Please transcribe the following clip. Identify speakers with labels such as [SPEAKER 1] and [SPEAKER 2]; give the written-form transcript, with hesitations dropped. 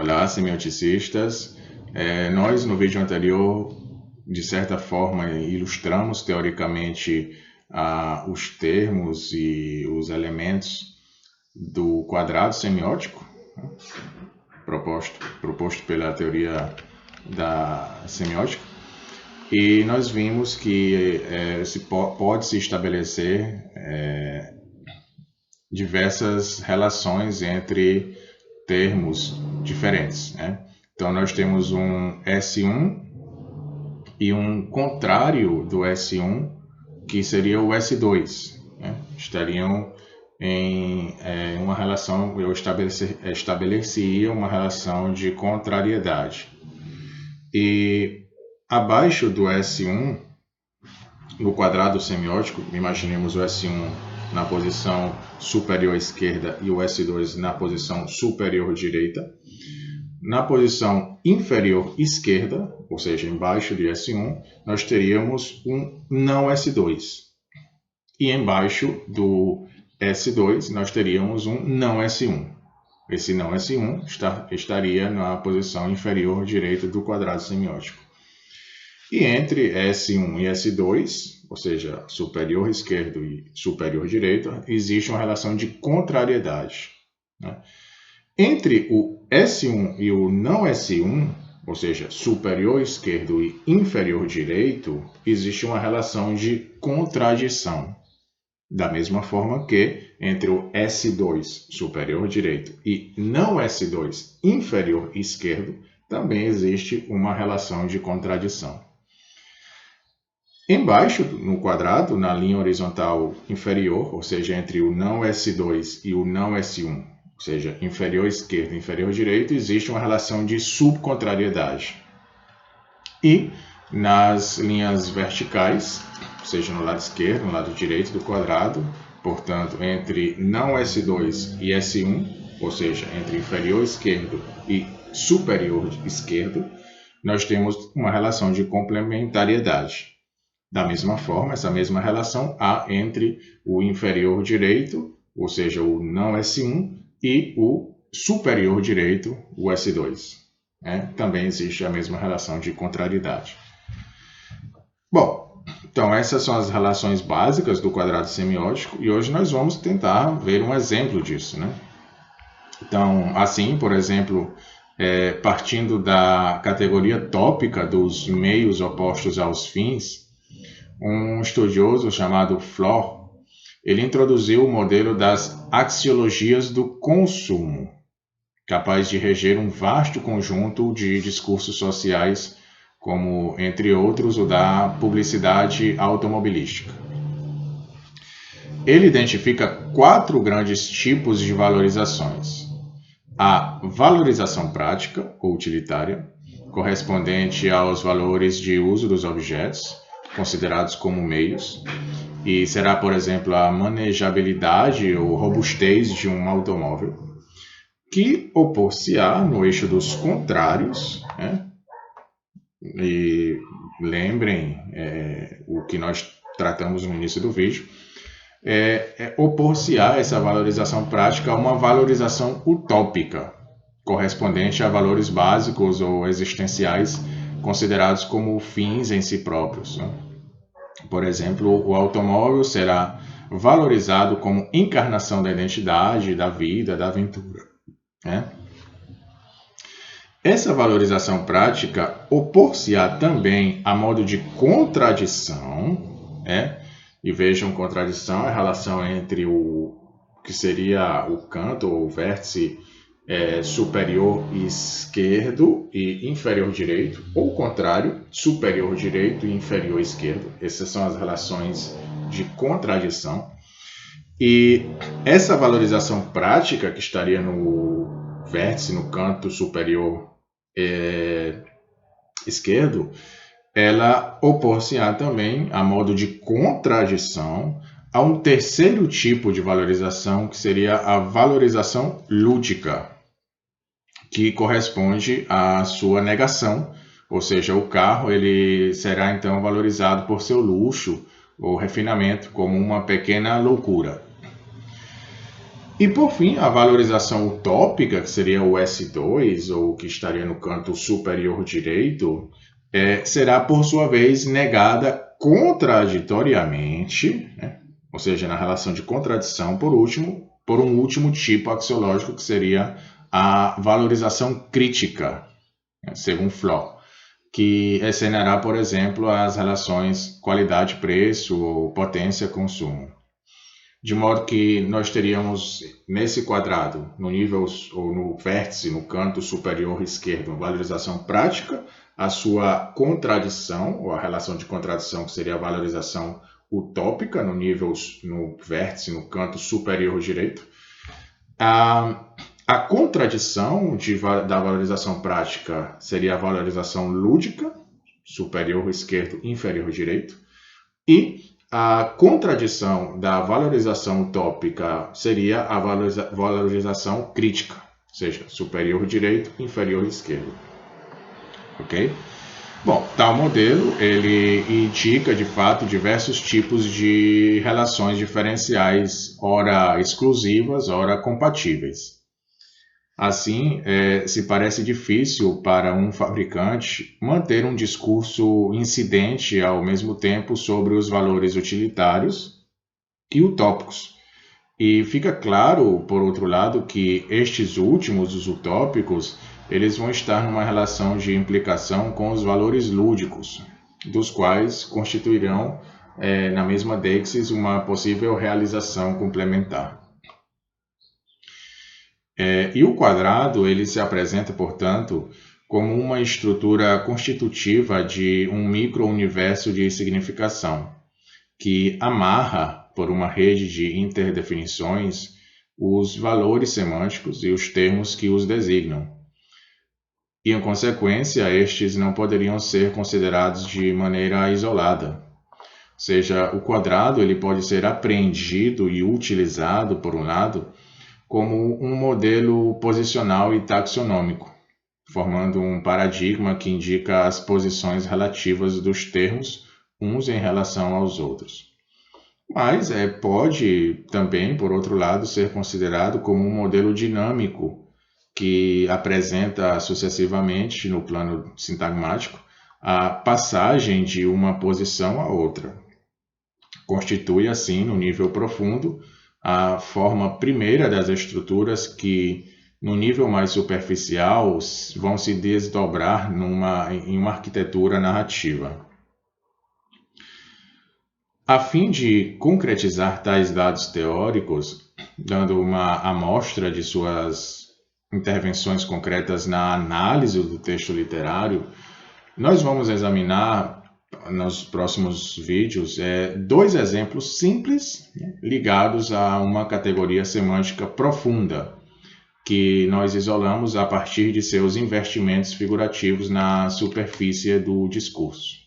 [SPEAKER 1] Olá, semioticistas. Nós, no vídeo anterior, de certa forma, ilustramos teoricamente os termos e os elementos do quadrado semiótico, né, proposto pela teoria da semiótica. E nós vimos que pode-se estabelecer diversas relações entre termos diferentes, né? Então nós temos um S1 e um contrário do S1, que seria o S2, né? Estariam em uma relação, eu estabeleceria uma relação de contrariedade. E abaixo do S1, no quadrado semiótico, imaginemos o S1 na posição superior esquerda e o S2 na posição superior direita. Na posição inferior esquerda, ou seja, embaixo de S1, nós teríamos um não S2. E embaixo do S2, nós teríamos um não S1. Esse não S1 estaria na posição inferior direita do quadrado semiótico. E entre S1 e S2, ou seja, superior esquerdo e superior direito, existe uma relação de contrariedade, né? Entre o S1 e o não S1, ou seja, superior esquerdo e inferior direito, existe uma relação de contradição. Da mesma forma que entre o S2 superior direito e não S2 inferior esquerdo, também existe uma relação de contradição. Embaixo, no quadrado, na linha horizontal inferior, ou seja, entre o não S2 e o não S1, ou seja, inferior esquerdo e inferior direito, existe uma relação de subcontrariedade. E nas linhas verticais, ou seja, no lado esquerdo, no lado direito do quadrado, portanto, entre não S2 e S1, ou seja, entre inferior esquerdo e superior esquerdo, nós temos uma relação de complementariedade. Da mesma forma, essa mesma relação há entre o inferior direito, ou seja, o não S1, e o superior direito, o S2. Também existe a mesma relação de contrariedade. Bom, então essas são as relações básicas do quadrado semiótico e hoje nós vamos tentar ver um exemplo disso, né? Então, assim, por exemplo, partindo da categoria tópica dos meios opostos aos fins, um estudioso chamado Flohr, ele introduziu o modelo das axiologias do consumo, capaz de reger um vasto conjunto de discursos sociais, como, entre outros, o da publicidade automobilística. Ele identifica 4 grandes tipos de valorizações. A valorização prática ou utilitária, correspondente aos valores de uso dos objetos, considerados como meios, e será, por exemplo, a manejabilidade ou robustez de um automóvel, que opor-se-á no eixo dos contrários, né? E lembrem o que nós tratamos no início do vídeo, opor-se-á essa valorização prática a uma valorização utópica, correspondente a valores básicos ou existenciais considerados como fins em si próprios, né? Por exemplo, o automóvel será valorizado como encarnação da identidade, da vida, da aventura, né? Essa valorização prática opor-se-á também a modo de contradição, né? E vejam, contradição é a relação entre o que seria o canto ou o vértice superior esquerdo e inferior direito, ou o contrário, superior direito e inferior esquerdo. Essas são as relações de contradição. E essa valorização prática que estaria no vértice, no canto superior esquerdo, ela opor-se-á também, a modo de contradição, a um terceiro tipo de valorização, que seria a valorização lúdica, que corresponde à sua negação, ou seja, o carro ele será então valorizado por seu luxo ou refinamento, como uma pequena loucura. E por fim, a valorização utópica, que seria o S2, ou que estaria no canto superior direito, será por sua vez negada contraditoriamente, né? Ou seja, na relação de contradição, por um último tipo axiológico, que seria a valorização crítica, né? Segundo Floch, que examinará, por exemplo, as relações qualidade-preço ou potência-consumo. De modo que nós teríamos nesse quadrado, no nível ou no vértice, no canto superior esquerdo, valorização prática, a sua contradição, ou a relação de contradição, que seria a valorização utópica, no vértice, no canto superior direito. A contradição da valorização prática seria a valorização lúdica, superior esquerdo, inferior direito. E a contradição da valorização utópica seria a valorização crítica, ou seja, superior direito, inferior esquerdo. Ok? Bom, tal modelo ele indica de fato diversos tipos de relações diferenciais, ora exclusivas, ora compatíveis. Assim, se parece difícil para um fabricante manter um discurso incidente ao mesmo tempo sobre os valores utilitários e utópicos. E fica claro, por outro lado, que estes últimos, os utópicos, eles vão estar numa relação de implicação com os valores lúdicos, dos quais constituirão, na mesma deixis, uma possível realização complementar. E o quadrado ele se apresenta, portanto, como uma estrutura constitutiva de um micro-universo de significação, que amarra, por uma rede de interdefinições, os valores semânticos e os termos que os designam. E, em consequência, estes não poderiam ser considerados de maneira isolada. Ou seja, o quadrado ele pode ser apreendido e utilizado, por um lado, como um modelo posicional e taxonômico, formando um paradigma que indica as posições relativas dos termos uns em relação aos outros. Mas pode também, por outro lado, ser considerado como um modelo dinâmico que apresenta sucessivamente, no plano sintagmático, a passagem de uma posição a outra. Constitui, assim, no nível profundo, a forma primeira das estruturas que, no nível mais superficial, vão se desdobrar em uma arquitetura narrativa. A fim de concretizar tais dados teóricos, dando uma amostra de suas intervenções concretas na análise do texto literário, nós vamos examinar nos próximos vídeos dois exemplos simples, né, ligados a uma categoria semântica profunda, que nós isolamos a partir de seus investimentos figurativos na superfície do discurso.